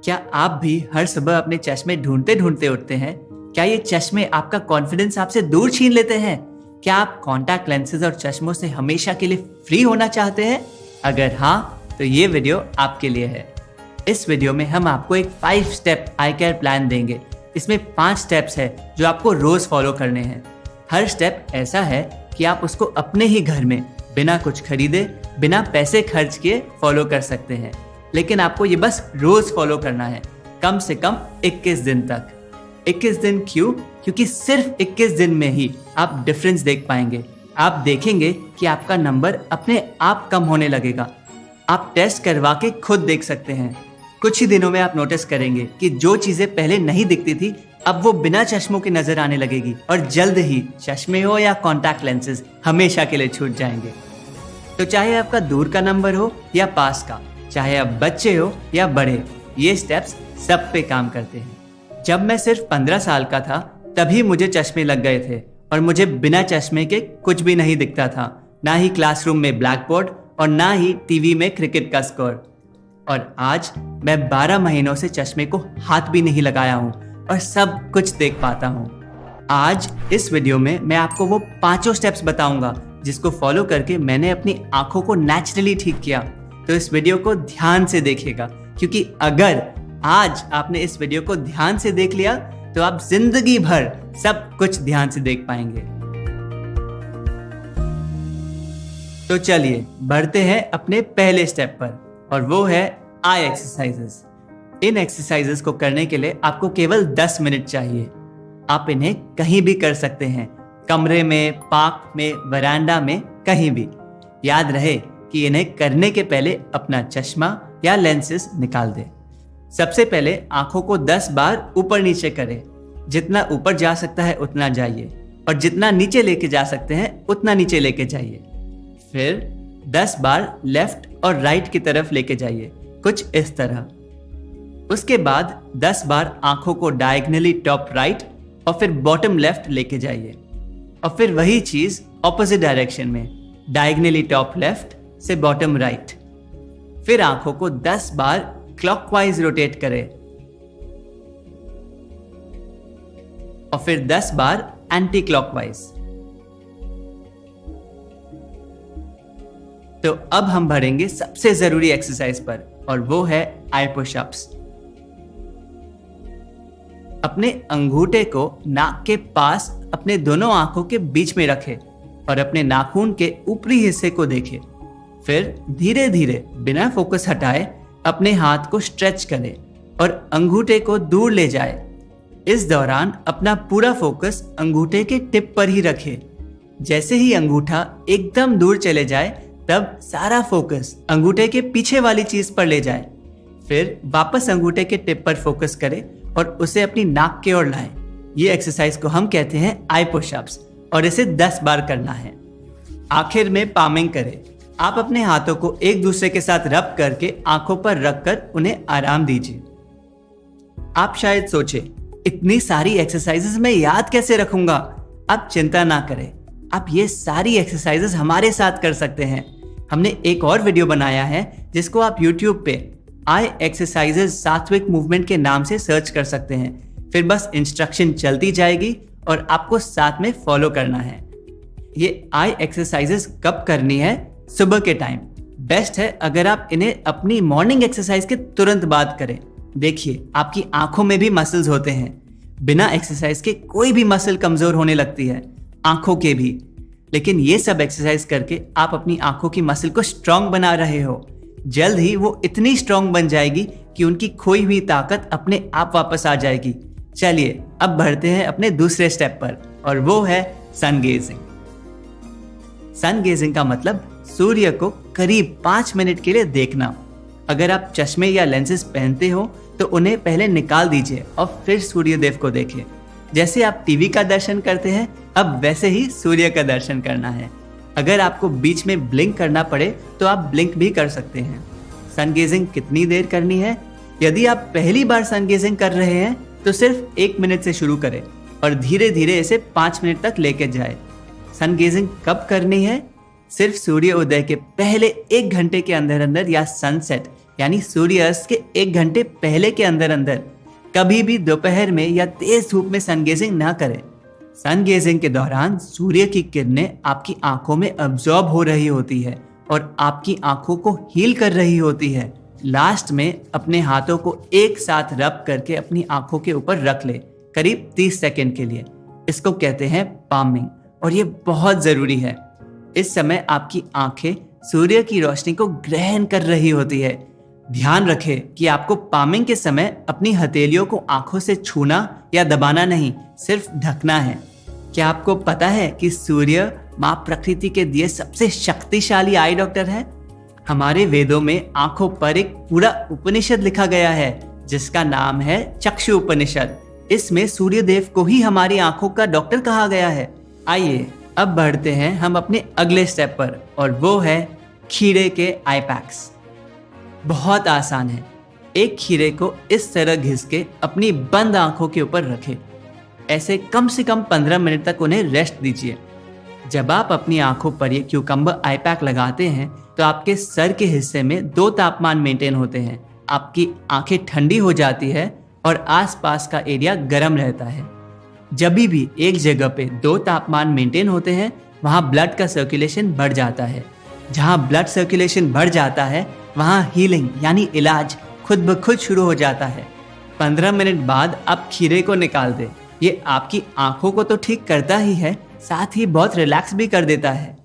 क्या आप भी हर सुबह अपने चश्मे ढूंढते ढूंढते उठते हैं? क्या ये चश्मे आपका कॉन्फिडेंस आपसे दूर छीन लेते हैं? क्या आप कॉन्टैक्ट लेंसेज और चश्मों से हमेशा के लिए फ्री होना चाहते हैं? अगर हाँ, तो ये वीडियो आपके लिए है। इस वीडियो में हम आपको एक 5 स्टेप आई केयर प्लान देंगे। इसमें 5 स्टेप्स है जो आपको रोज फॉलो करने हैं। हर स्टेप ऐसा है कि आप उसको अपने ही घर में बिना कुछ खरीदे, बिना पैसे खर्च किए फॉलो कर सकते हैं। लेकिन आपको ये बस रोज फॉलो करना है, कम से कम 21 दिन तक। 21 दिन क्यों? क्योंकि सिर्फ 21 दिन में ही आप डिफरेंस देख पाएंगे। आप देखेंगे कि आपका नंबर अपने आप कम होने लगेगा। आप टेस्ट करवा के खुद देख सकते हैं। कुछ ही दिनों में आप नोटिस करेंगे कि जो चीजें पहले नहीं दिखती थी, अब वो बिना चश्मों के नजर आने लगेगी और जल्द ही चश्मे हो या कॉन्टैक्ट लेंसेज हमेशा के लिए छूट जाएंगे। तो चाहे आपका दूर का नंबर हो या पास का, चाहे आप बच्चे हो या बड़े, ये स्टेप्स सब पे काम करते हैं। जब मैं सिर्फ 15 साल का था तभी मुझे चश्मे लग गए थे और मुझे बिना चश्मे के कुछ भी नहीं दिखता था, ना ही क्लासरूम में ब्लैक बोर्ड और ना ही टीवी में क्रिकेट का स्कोर। और आज मैं 12 महीनों से चश्मे को हाथ भी नहीं लगाया हूँ और सब कुछ देख पाता हूँ। आज इस वीडियो में मैं आपको वो 5 स्टेप्स बताऊंगा जिसको फॉलो करके मैंने अपनी आंखों को नेचुरली ठीक किया। तो इस वीडियो को ध्यान से देखिएगा, क्योंकि अगर आज आपने इस वीडियो को ध्यान से देख लिया तो आप जिंदगी भर सब कुछ ध्यान से देख पाएंगे। तो चलिए बढ़ते हैं अपने पहले स्टेप पर, और वो है आई एक्सरसाइजेस। इन एक्सरसाइजेस को करने के लिए आपको केवल 10 मिनट चाहिए। आप इन्हें कहीं भी कर सकते हैं, कमरे में, पार्क में, वरांडा में, कहीं भी। याद रहे कि इन्हें करने के पहले अपना चश्मा या लेंसेज निकाल दें। सबसे पहले आंखों को 10 बार ऊपर नीचे करें। जितना ऊपर जा सकता है उतना जाइए, और जितना नीचे लेके जा सकते हैं उतना नीचे लेके जाइए। फिर 10 बार लेफ्ट और राइट की तरफ लेके जाइए, कुछ इस तरह। उसके बाद 10 बार आंखों को डायगोनली टॉप राइट और फिर बॉटम लेफ्ट लेके जाइए, और फिर वही चीज ऑपोजिट डायरेक्शन में, डायगोनली टॉप लेफ्ट से बॉटम राइट। फिर आंखों को 10 बार क्लॉकवाइज रोटेट करें, और फिर 10 बार एंटी क्लॉकवाइज। तो अब हम बढ़ेंगे सबसे जरूरी एक्सरसाइज पर, और वो है आई पुशअप्स। अपने अंगूठे को नाक के पास अपने दोनों आंखों के बीच में रखें और अपने नाखून के ऊपरी हिस्से को देखें। फिर धीरे धीरे बिना फोकस हटाए अपने हाथ को स्ट्रेच करें और अंगूठे को दूर ले जाए। इस दौरान अपना पूरा फोकस अंगूठे के टिप पर ही रखें। जैसे ही अंगूठा एकदम दूर चले जाए, तब सारा फोकस अंगूठे के पीछे वाली चीज पर ले जाए। फिर वापस अंगूठे के टिप पर फोकस करें और उसे अपनी नाक की ओर लाएं। ये एक्सरसाइज को हम कहते हैं आई पुशअप्स, और इसे 10 बार करना है। आखिर में पामिंग करें। आप अपने हाथों को एक दूसरे के साथ रब करके आंखों पर रखकर उन्हें आराम दीजिए। आप शायद सोचे, इतनी सारी एक्सरसाइजेस मैं याद कैसे रखूंगा? आप चिंता ना करें, आप ये सारी एक्सरसाइजेस हमारे साथ कर सकते हैं। हमने एक और वीडियो बनाया है जिसको आप YouTube पे आई एक्सरसाइजेस सात्विक मूवमेंट के नाम से सर्च कर सकते हैं। फिर बस इंस्ट्रक्शन चलती जाएगी और आपको साथ में फॉलो करना है। ये आई एक्सरसाइजेस कब करनी है? सुबह के टाइम। बेस्ट है अगर आप इन्हें अपनी मॉर्निंग एक्सरसाइज के तुरंत बाद करें। देखिए, आपकी आंखों में भी मसल्स होते हैं। बिना एक्सरसाइज के कोई भी मसल कमजोर होने लगती है, आंखों के भी। लेकिन ये सब एक्सरसाइज करके आप अपनी आंखों की मसल को स्ट्रांग बना रहे हो। जल्द ही वो इतनी स्ट्रांग बन जाएगी कि उनकी खोई हुई ताकत अपने आप वापस आ जाएगी। चलिए अब बढ़ते हैं अपने दूसरे स्टेप पर, और वो है सन गेजिंग। सन गेजिंग का मतलब सूर्य को करीब 5 मिनट के लिए देखना। अगर आप चश्मे या लेंसेज पहनते हो तो उन्हें पहले निकाल दीजिए और फिर सूर्यदेव को देखें। जैसे आप टीवी का दर्शन करते हैं, अब वैसे ही सूर्य का दर्शन करना है। अगर आपको बीच में ब्लिंक करना पड़े तो आप ब्लिंक भी कर सकते हैं। सन गेजिंग कितनी देर करनी है? यदि आप पहली बार सन गेजिंग कर रहे हैं तो सिर्फ 1 मिनट से शुरू करें और धीरे धीरे इसे 5 मिनट तक लेके जाए। सन गेजिंग कब करनी है? सिर्फ सूर्य उदय के पहले 1 घंटे के अंदर अंदर, या सनसेट यानी सूर्यास्त के 1 घंटे पहले के अंदर अंदर कभी भी दोपहर में या तेज धूप में सन गेजिंग ना करें। सन गेजिंग के दौरान सूर्य की किरणें आपकी आंखों में अब्जॉर्ब हो रही होती है और आपकी आंखों को हील कर रही होती है। लास्ट में अपने हाथों को एक साथ रब करके अपनी आंखों के ऊपर रख ले, करीब 30 सेकंड के लिए। इसको कहते हैं पामिंग और ये बहुत जरूरी है। इस समय आपकी आंखें सूर्य की रोशनी को ग्रहण कर रही होती है। ध्यान रखें कि आपको पामिंग के समय अपनी हथेलियों को आंखों से छूना या दबाना नहीं, सिर्फ ढकना है। क्या आपको पता है कि सूर्य माँ प्रकृति के दिए सबसे शक्तिशाली आई डॉक्टर है? हमारे वेदों में आंखों पर एक पूरा उपनिषद लिखा गया है जिसका नाम है चक्षु उपनिषद। इसमें सूर्यदेव को ही हमारी आंखों का डॉक्टर कहा गया है। आइए अब बढ़ते हैं हम अपने अगले स्टेप पर और वो है खीरे के आई पैक्स। बहुत आसान है। एक खीरे को इस तरह घिस के अपनी बंद आंखों के ऊपर रखें। ऐसे कम से कम 15 मिनट तक उन्हें रेस्ट दीजिए। जब आप अपनी आंखों पर ये क्यूकम्बर आई पैक लगाते हैं तो आपके सर के हिस्से में 2 तापमान मेंटेन होते हैं। आपकी आंखें ठंडी हो जाती है और आसपास का एरिया गर्म रहता है। जब भी एक जगह पे 2 तापमान मेंटेन होते हैं वहाँ ब्लड का सर्कुलेशन बढ़ जाता है। जहाँ ब्लड सर्कुलेशन बढ़ जाता है वहाँ हीलिंग यानी इलाज खुद ब खुद शुरू हो जाता है। 15 मिनट बाद आप खीरे को निकाल दें। ये आपकी आंखों को तो ठीक करता ही है, साथ ही बहुत रिलैक्स भी कर देता है।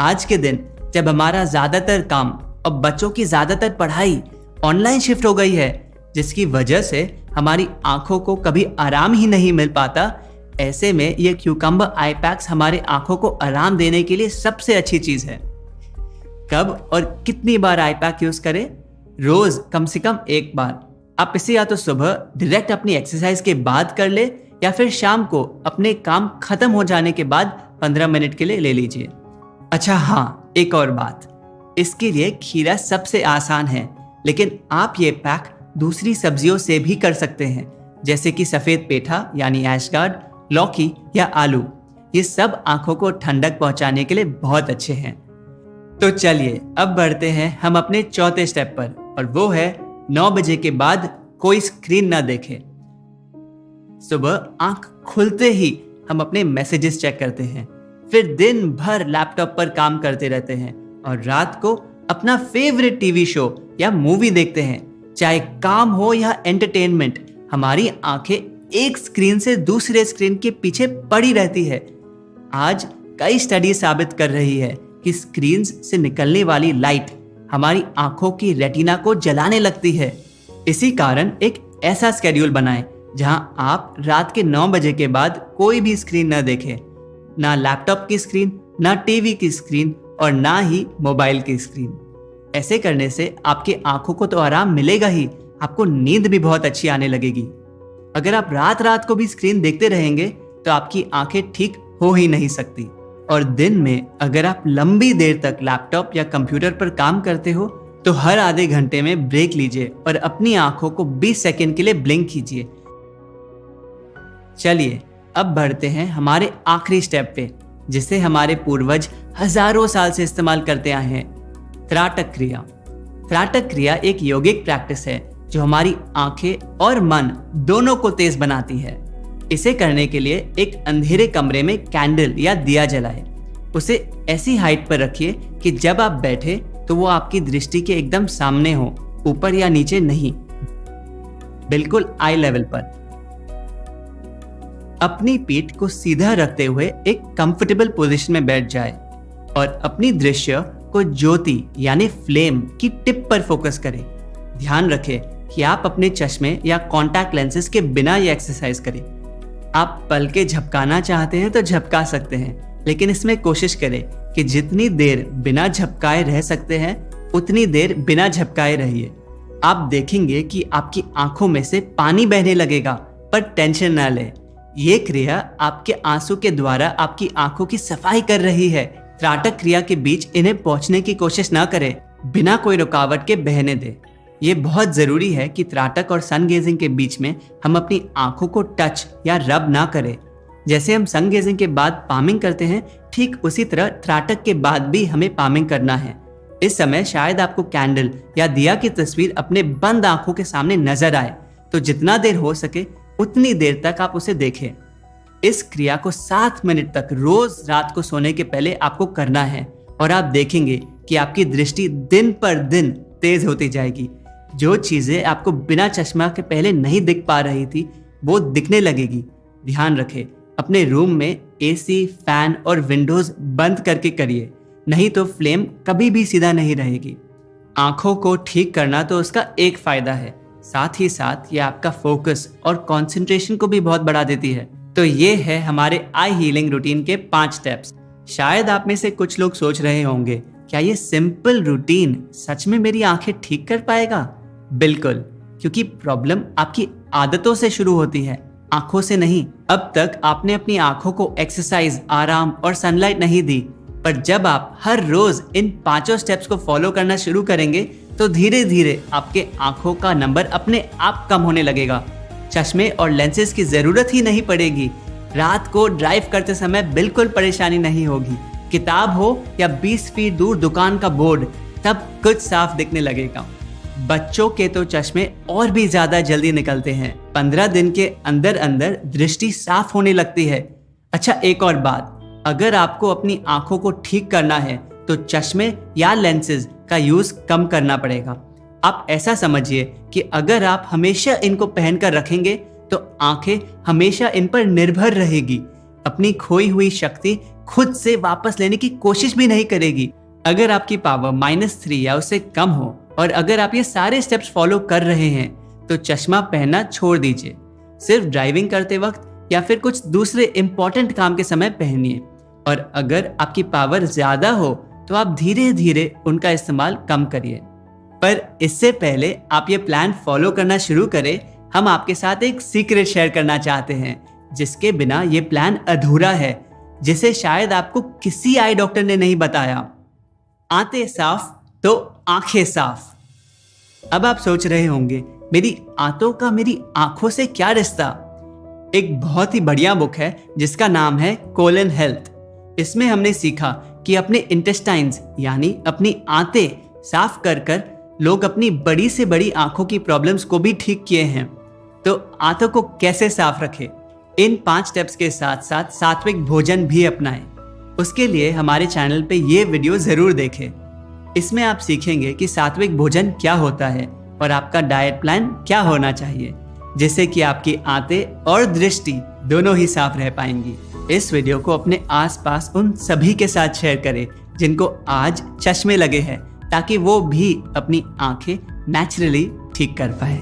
आज के दिन जब हमारा ज़्यादातर काम और बच्चों की ज़्यादातर पढ़ाई ऑनलाइन शिफ्ट हो गई है, जिसकी वजह से हमारी आंखों को कभी आराम ही नहीं मिल पाता, ऐसे में ये क्यूकम्बर आई पैक्स हमारे आंखों को आराम देने के लिए सबसे अच्छी चीज़ है। कब और कितनी बार आई पैक यूज़ करें? रोज़ कम से कम 1 बार। आप इसे या तो सुबह डायरेक्ट अपनी एक्सरसाइज के बाद कर ले या फिर शाम को अपने काम खत्म हो जाने के बाद 15 मिनट के लिए ले लीजिए। अच्छा हाँ, एक और बात, इसके लिए खीरा सबसे आसान है, लेकिन आप ये पैक दूसरी सब्जियों से भी कर सकते हैं, जैसे कि सफ़ेद पेठा यानी एशगार्ड, लौकी या आलू। ये सब आंखों को ठंडक पहुंचाने के लिए बहुत अच्छे हैं। तो चलिए अब बढ़ते हैं हम अपने चौथे स्टेप पर और वो है 9 बजे के बाद कोई स्क्रीन ना देखे। सुबह आंख खुलते ही हम अपने मैसेजेस चेक करते हैं, फिर दिन भर लैपटॉप पर काम करते रहते हैं और रात को अपना फेवरेट टीवी शो या मूवी देखते हैं। चाहे काम हो या एंटरटेनमेंट, हमारी आंखें एक स्क्रीन से दूसरे स्क्रीन के पीछे पड़ी रहती है। आज कई स्टडी साबित कर रही है कि स्क्रीन से निकलने वाली लाइट हमारी आंखों की रेटिना को जलाने लगती है। इसी कारण एक ऐसा शेड्यूल बनाएं जहां आप रात के 9 बजे के बाद कोई भी स्क्रीन न देखें, ना लैपटॉप की स्क्रीन, ना टीवी की स्क्रीन और ना ही मोबाइल की स्क्रीन। ऐसे करने से आपकी आंखों को तो आराम मिलेगा ही, आपको नींद भी बहुत अच्छी आने लगेगी। अगर आप रात रात को भी स्क्रीन देखते रहेंगे तो आपकी आंखें ठीक हो ही नहीं सकती। और दिन में अगर आप लंबी देर तक लैपटॉप या कंप्यूटर पर काम करते हो तो हर आधे घंटे में ब्रेक लीजिए और अपनी आंखों को 20 सेकंड के लिए ब्लिंक कीजिए। चलिए अब बढ़ते हैं हमारे आखिरी स्टेप पे, जिसे हमारे पूर्वज हजारों साल से इस्तेमाल करते आए हैं, त्राटक क्रिया। त्राटक क्रिया एक योगिक प्रैक्टिस है जो हमारी आंखें और मन दोनों को तेज बनाती है। इसे करने के लिए एक अंधेरे कमरे में कैंडल या दिया जलाए। उसे ऐसी हाइट पर रखिए कि जब आप बैठे तो वो आपकी दृष्टि के एकदम सामने हो, ऊपर या नीचे नहीं, बिल्कुल आई लेवल पर। अपनी पीठ को सीधा रखते हुए एक कंफर्टेबल पोजीशन में बैठ जाए और अपनी दृश्य को ज्योति यानी फ्लेम की टिप पर फोकस करें। ध्यान रखें कि आप अपने चश्मे या कॉन्टैक्ट लेंसेज के बिना ये एक्सरसाइज करें। आप पलकें झपकाना चाहते हैं तो झपका सकते हैं, लेकिन इसमें कोशिश करें कि जितनी देर बिना झपकाए रह सकते हैं उतनी देर बिना झपकाए रहिए। आप देखेंगे कि आपकी आंखों में से पानी बहने लगेगा, पर टेंशन ना लें। ये क्रिया आपके आंसू के द्वारा आपकी आंखों की सफाई कर रही है। त्राटक क्रिया के बीच इन्हें पहुंचने की कोशिश ना करें, बिना कोई रुकावट के बहने दें। ये बहुत ज़रूरी है कि त्राटक और सन गेजिंग के बीच में हम अपनी आंखों को टच या रब ना करें। जैसे हम सन गेजिंग के बाद पामिंग करते हैं, ठीक उसी तरह त्राटक के बाद भी हमें पामिंग करना है। इस समय शायद आपको कैंडल या दिया की तस्वीर अपने बंद आंखों के सामने नजर आए, तो जितना देर हो सके उतनी देर तक आप उसे देखें। इस क्रिया को 7 मिनट तक रोज रात को सोने के पहले आपको करना है और आप देखेंगे कि आपकी दृष्टि दिन पर दिन तेज होती जाएगी। जो चीजें आपको बिना चश्मा के पहले नहीं दिख पा रही थी वो दिखने लगेगी। ध्यान रखें, अपने रूम में एसी, फैन और विंडोज बंद करके करिए, नहीं तो फ्लेम कभी भी सीधा नहीं रहेगी। आंखों को ठीक करना तो उसका एक फायदा है, साथ ही साथ ये आपका फोकस और कंसंट्रेशन को भी बहुत बढ़ा देती है। तो ये है हमारे आई हीलिंग रूटीन के 5 स्टेप्स। शायद आप में से कुछ लोग सोच रहे होंगे, क्या ये सिंपल रूटीन सच में मेरी आंखें ठीक कर पाएगा? बिल्कुल, क्योंकि प्रॉब्लम आपकी आदतों से शुरू होती है, आंखों से नहीं। अब तक आपने अपनी आंखों को एक्सरसाइज, आराम और सनलाइट नहीं दी, पर जब आप हर रोज इन 5 स्टेप्स को फॉलो करना शुरू करेंगे तो धीरे धीरे आपके आंखों का नंबर अपने आप कम होने लगेगा। चश्मे और लेंसेज की जरूरत ही नहीं पड़ेगी। रात को ड्राइव करते समय बिल्कुल परेशानी नहीं होगी। किताब हो या 20 फीट दूर दुकान का बोर्ड, तब कुछ साफ दिखने लगेगा। बच्चों के तो चश्मे और भी ज्यादा जल्दी निकलते हैं। 15 दिन के अंदर अंदर दृष्टि साफ होने लगती है। अच्छा, एक और बात, अगर आपको अपनी आंखों को ठीक करना है तो चश्मे या लेंसेज का यूज कम करना पड़ेगा। आप ऐसा समझिए कि अगर आप हमेशा इनको पहनकर रखेंगे तो आंखें हमेशा इन पर निर्भर रहेगी, अपनी खोई हुई शक्ति खुद से वापस लेने की कोशिश भी नहीं करेगी। अगर आपकी पावर -3 या उससे कम हो और अगर आप ये सारे स्टेप्स फॉलो कर रहे हैं तो चश्मा पहनना छोड़ दीजिए। सिर्फ ड्राइविंग करते वक्त या फिर कुछ दूसरे इंपॉर्टेंट काम के समय पहनिए। और अगर आपकी पावर ज्यादा हो तो आप धीरे धीरे उनका इस्तेमाल कम करिए। पर इससे पहले आप ये प्लान फॉलो करना शुरू करें, हम आपके साथ एक सीक्रेट शेयर करना चाहते हैं जिसके बिना ये प्लान अधूरा है, जिसे शायद आपको किसी आई डॉक्टर ने नहीं बताया। आंतें साफ तो आंखें साफ। अब आप सोच रहे होंगे, मेरी आंतों का मेरी आंखों से क्या रिश्ता? एक बहुत ही बढ़िया बुक है जिसका नाम है कोलन हेल्थ। इसमें हमने सीखा कि अपने इंटेस्टाइन्स यानी अपनी आंतें साफ कर कर लोग अपनी बड़ी से बड़ी आंखों की प्रॉब्लम्स को भी ठीक किए हैं। तो आंतों को कैसे साफ रखें? इन 5 स्टेप्स के साथ साथ सात्विक भोजन भी अपनाएं। उसके लिए हमारे चैनल पे ये वीडियो जरूर देखें। इसमें आप सीखेंगे कि सात्विक भोजन क्या होता है और आपका डाइट प्लान क्या होना चाहिए, जिससे कि आपकी आंतें और दृष्टि दोनों ही साफ रह पाएंगी। इस वीडियो को अपने आसपास उन सभी के साथ शेयर करें जिनको आज चश्मे लगे हैं, ताकि वो भी अपनी आंखें नेचुरली ठीक कर पाए।